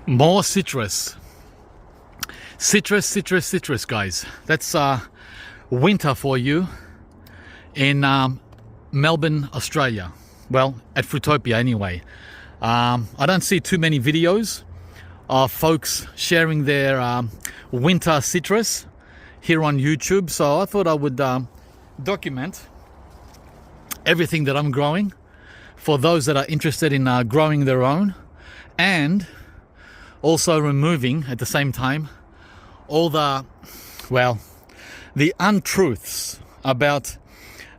More citrus. Citrus, guys. That's winter for you in Melbourne, Australia. Well, at Fruitopia anyway. I don't see too many videos of folks sharing their winter citrus here on YouTube, so I thought I would document everything that I'm growing for those that are interested in growing their own, and also removing at the same time all the untruths about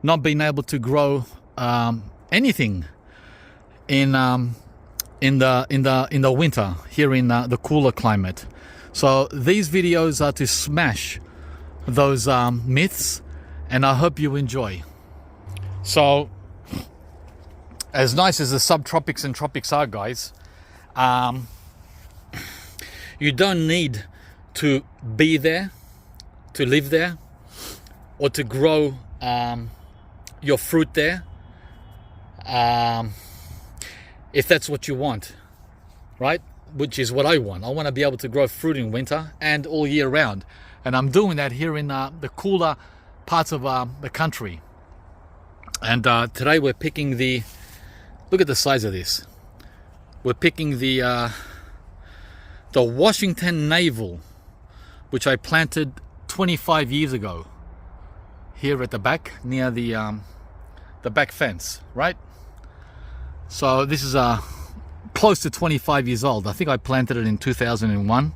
not being able to grow anything in the winter here in the cooler climate. So these videos are to smash those myths, and I hope you enjoy. So, as nice as the subtropics and tropics are, guys, you don't need to be there, to live there, or to grow your fruit there, if that's what you want, right? Which is what I want. I want to be able to grow fruit in winter and all year round. And I'm doing that here in the cooler parts of the country. And today we're picking look at the size of this. We're picking the Washington navel, which I planted 25 years ago here at the back near the back fence, right? So this is close to 25 years old. I think I planted it in 2001,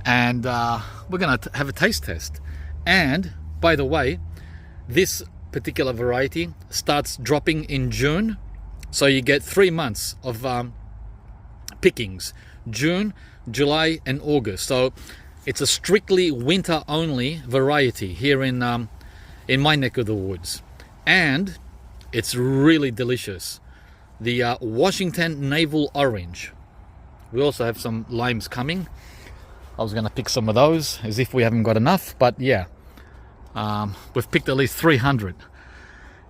and we're gonna have a taste test. And by the way, this particular variety starts dropping in June, so you get 3 months of pickings: June, July and August. So it's a strictly winter only variety here in my neck of the woods, and it's really delicious. The Washington Navel Orange. We also have some limes coming. I was going to pick some of those, as if we haven't got enough, but yeah, we've picked at least 300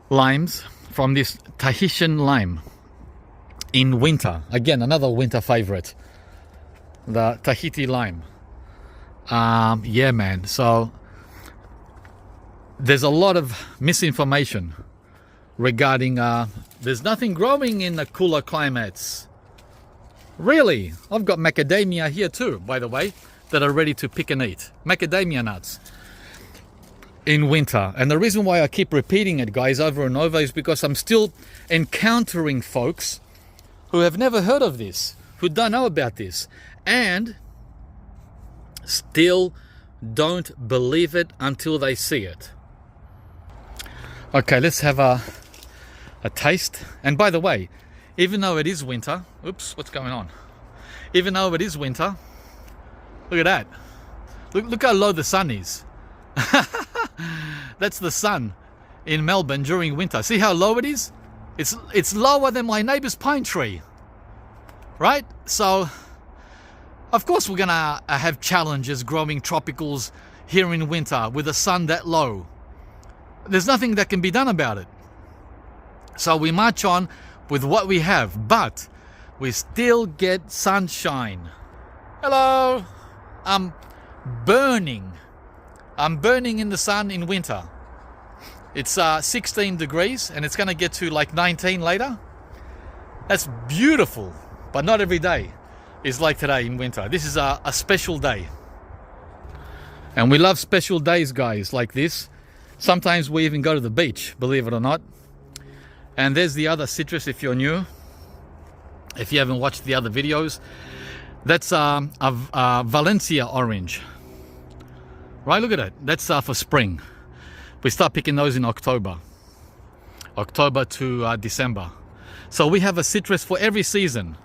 limes from this Tahitian lime in winter. Again, another winter favorite, the Tahiti lime. Yeah, man. So there's a lot of misinformation regarding there's nothing growing in the cooler climates. Really? I've got macadamia here too, by the way, that are ready to pick and eat. Macadamia nuts in winter. And the reason why I keep repeating it, guys, over and over, is because I'm still encountering folks who have never heard of this, who don't know about this, and still don't believe it until they see it. Okay, let's have a taste. And by the way, even though it is winter, oops, what's going on? Even though it is winter, look at that. Look how low the sun is. That's the sun in Melbourne during winter. See how low it is? It's lower than my neighbor's pine tree, right? So, of course we're gonna have challenges growing tropicals here in winter with the sun that low. There's nothing that can be done about it. So we march on with what we have, but we still get sunshine. Hello! I'm burning in the sun in winter. It's 16 degrees and it's gonna get to like 19 later. That's beautiful, but not every day is like today in winter. This is a special day. And we love special days, guys, like this. Sometimes we even go to the beach, believe it or not. And there's the other citrus if you're new. If you haven't watched the other videos, that's a Valencia orange. Right, look at it. That's for spring. We start picking those in October to December. So we have a citrus for every season.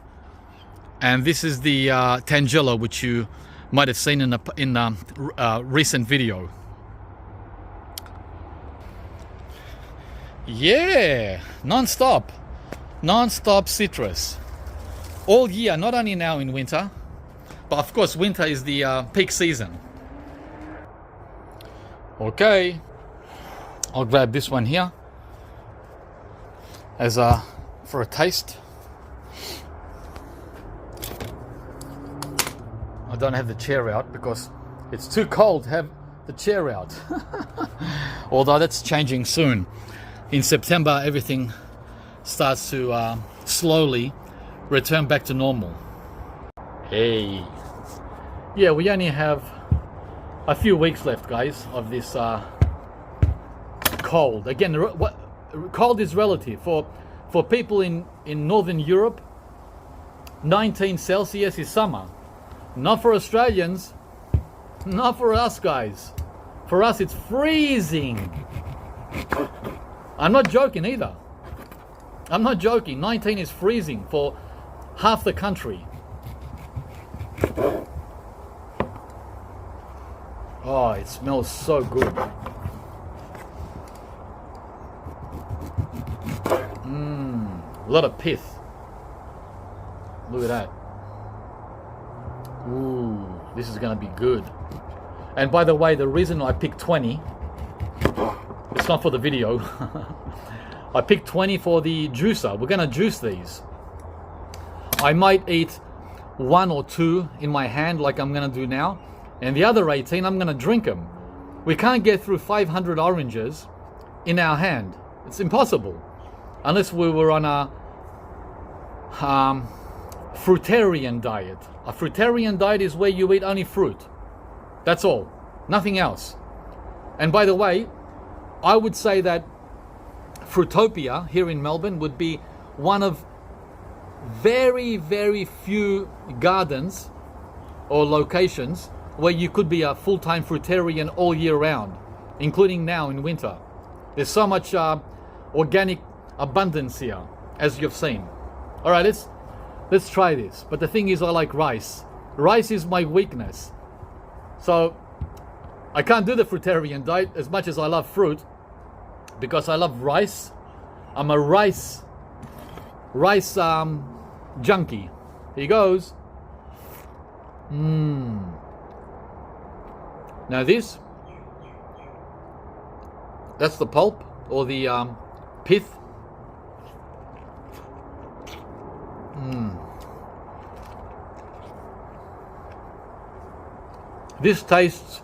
And this is the Tangelo, which you might have seen in a recent video. Yeah, non-stop citrus all year, not only now in winter, but of course winter is the peak season. Okay, I'll grab this one here for a taste. I don't have the chair out because it's too cold to have the chair out. Although that's changing soon. In September, everything starts to slowly return back to normal. Hey. Yeah, we only have a few weeks left, guys, of this cold. Again, cold is relative. For people in Northern Europe, 19 Celsius is summer. Not for Australians, not for us, guys. For us, it's freezing. I'm not joking either. I'm not joking. 19 is freezing for half the country. Oh, it smells so good. A lot of pith. Look at that. Ooh, this is gonna be good. And by the way, the reason I picked 20, it's not for the video. I picked 20 for the juicer. We're gonna juice these. I might eat 1 or 2 in my hand like I'm gonna do now, and the other 18 I'm gonna drink them. We can't get through 500 oranges in our hand. It's impossible. Unless we were on a fruitarian diet. A fruitarian diet is where you eat only fruit. That's all. Nothing else. And by the way, I would say that Fruitopia here in Melbourne would be one of very, very few gardens or locations where you could be a full-time fruitarian all year round, including now in winter. There's so much organic abundance here, as you've seen. All right, let's try this. But the thing is, I like rice. Rice is my weakness. So I can't do the fruitarian diet as much as I love fruit, because I love rice. I'm a rice junkie. Here goes. Now this, that's the pulp or the pith. This tastes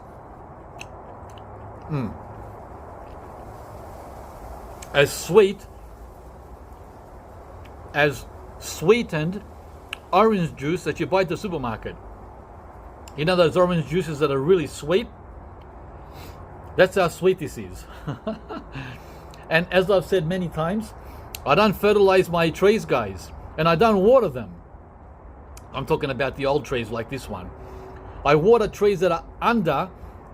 as sweet as sweetened orange juice that you buy at the supermarket. You know those orange juices that are really sweet? That's how sweet this is. And as I've said many times, I don't fertilize my trees, guys, and I don't water them. I'm talking about the old trees like this one. I water trees that are under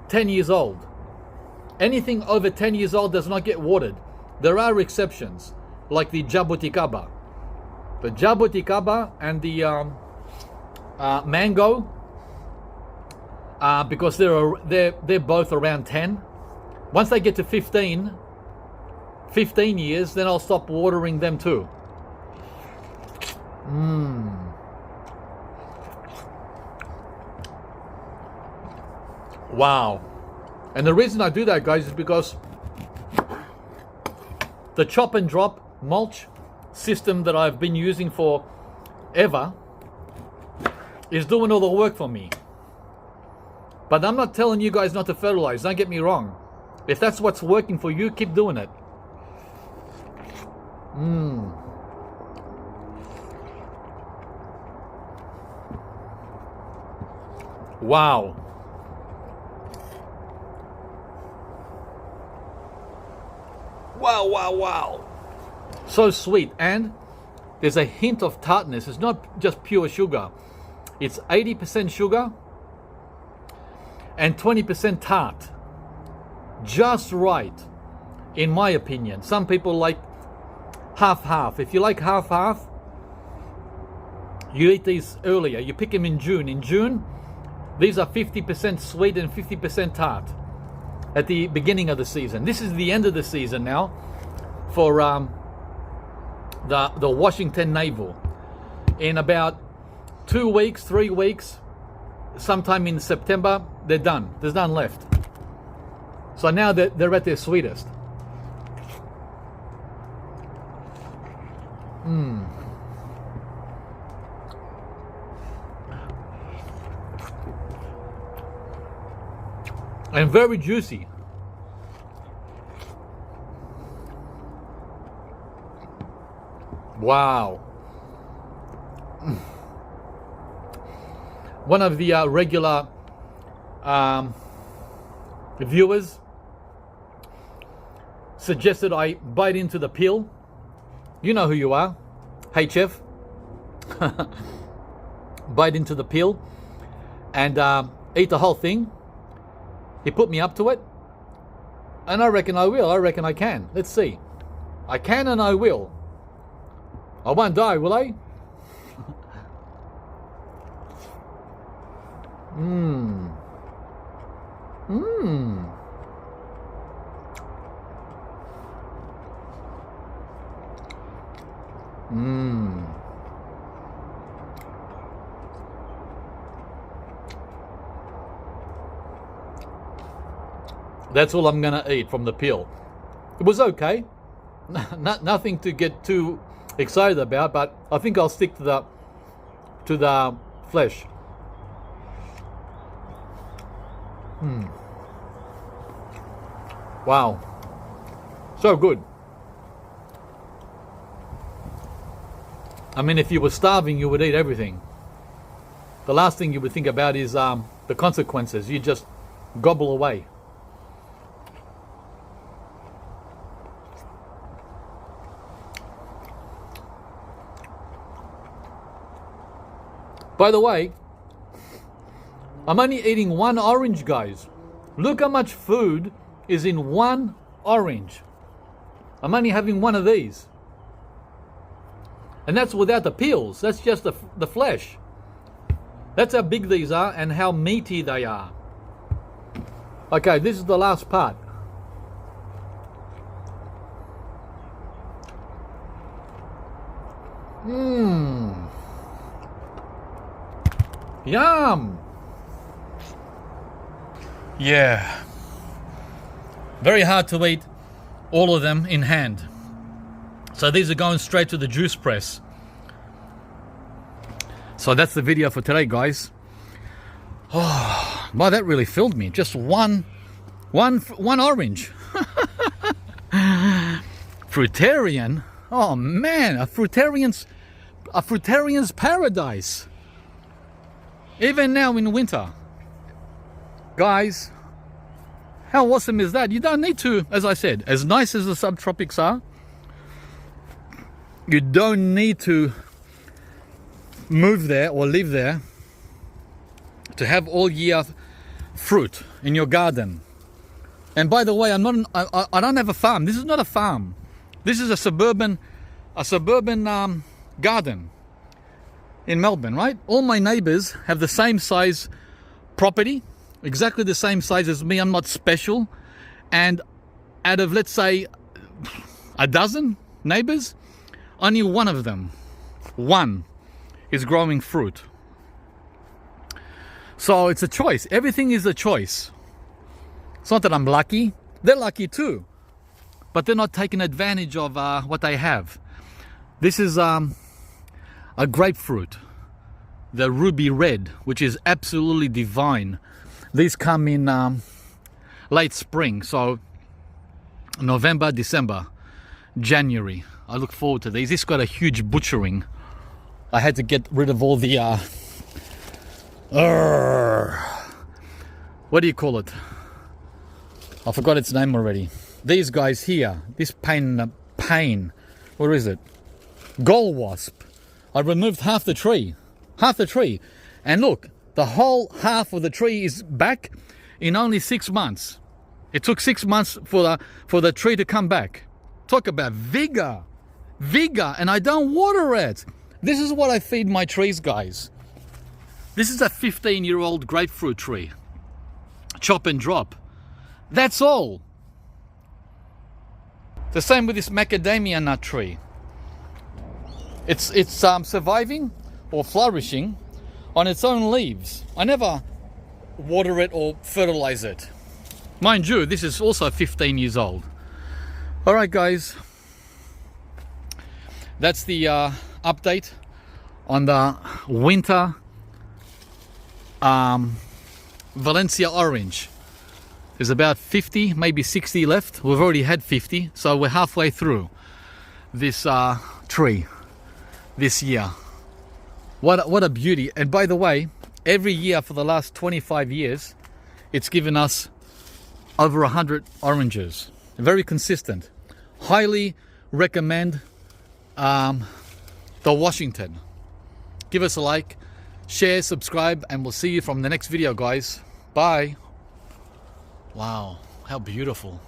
10 years old. Anything over 10 years old does not get watered. There are exceptions, like the jabuticaba. The jabuticaba and the mango, because they're both around 10. Once they get to 15 years, then I'll stop watering them too. Wow. And the reason I do that, guys, is because the chop and drop mulch system that I've been using for ever is doing all the work for me. But I'm not telling you guys not to fertilize, don't get me wrong. If that's what's working for you, keep doing it. Wow. Wow, wow, wow. So sweet. And there's a hint of tartness. It's not just pure sugar. It's 80% sugar and 20% tart. Just right, in my opinion. Some people like half-half. If you like half-half, you eat these earlier. You pick them in June. In June, these are 50% sweet and 50% tart at the beginning of the season. This is the end of the season now for the Washington Navel. In about 2 weeks, 3 weeks, sometime in September, they're done. There's none left. So now they're at their sweetest. and very juicy. Wow. One of the regular viewers suggested I bite into the peel. You know who you are. Hey, chef. Bite into the peel and eat the whole thing. He put me up to it, and I reckon I will. I reckon I can. Let's see. I can and I will. I won't die, will I? Mmm. Mmm. Mmm. That's all I'm gonna eat from the peel. It was okay. Nothing to get too excited about, but I think I'll stick to the flesh. Wow, so good. I mean, if you were starving, you would eat everything. The last thing you would think about is the consequences. You just gobble away. By the way, I'm only eating one orange, guys. Look how much food is in one orange. I'm only having one of these. And that's without the peels. That's just the flesh. That's how big these are and how meaty they are. Okay, this is the last part. Mmm. Yum! Yeah. Very hard to eat all of them in hand. So these are going straight to the juice press. So that's the video for today, guys. Oh, wow, that really filled me. Just one orange. Fruitarian? Oh man, a fruitarian's paradise. Even now in winter. Guys, how awesome is that? You don't need to, as I said, as nice as the subtropics are, you don't need to move there or live there to have all year fruit in your garden. And by the way, I don't have a farm. This is not a farm. This is a suburban garden in Melbourne, right? All my neighbors have the same size property, exactly the same size as me. I'm not special. And out of, let's say, a dozen neighbors, only one of them, one, is growing fruit. So it's a choice. Everything is a choice. It's not that I'm lucky. They're lucky too. But they're not taking advantage of what they have. This is a grapefruit, the ruby red, which is absolutely divine. These come in late spring, so November, December, January. I look forward to these. This got a huge butchering. I had to get rid of all the what do you call it? I forgot its name already. These guys here, this pain, where is it? Gall wasp. I removed half the tree, and look, the whole half of the tree is back in only 6 months. It took 6 months for the tree to come back. Talk about vigor, and I don't water it. This is what I feed my trees, guys. This is a 15-year-old grapefruit tree. Chop and drop. That's all. The same with this macadamia nut tree. It's surviving or flourishing on its own leaves. I never water it or fertilize it. Mind you, this is also 15 years old. All right, guys. That's the update on the winter Valencia orange. There's about 50, maybe 60 left. We've already had 50, so we're halfway through this tree this year. What a beauty. And by the way, every year for the last 25 years, it's given us over 100 oranges. Very consistent. Highly recommend the Washington. Give us a like, share, subscribe, and we'll see you from the next video, guys. Bye. Wow, how beautiful.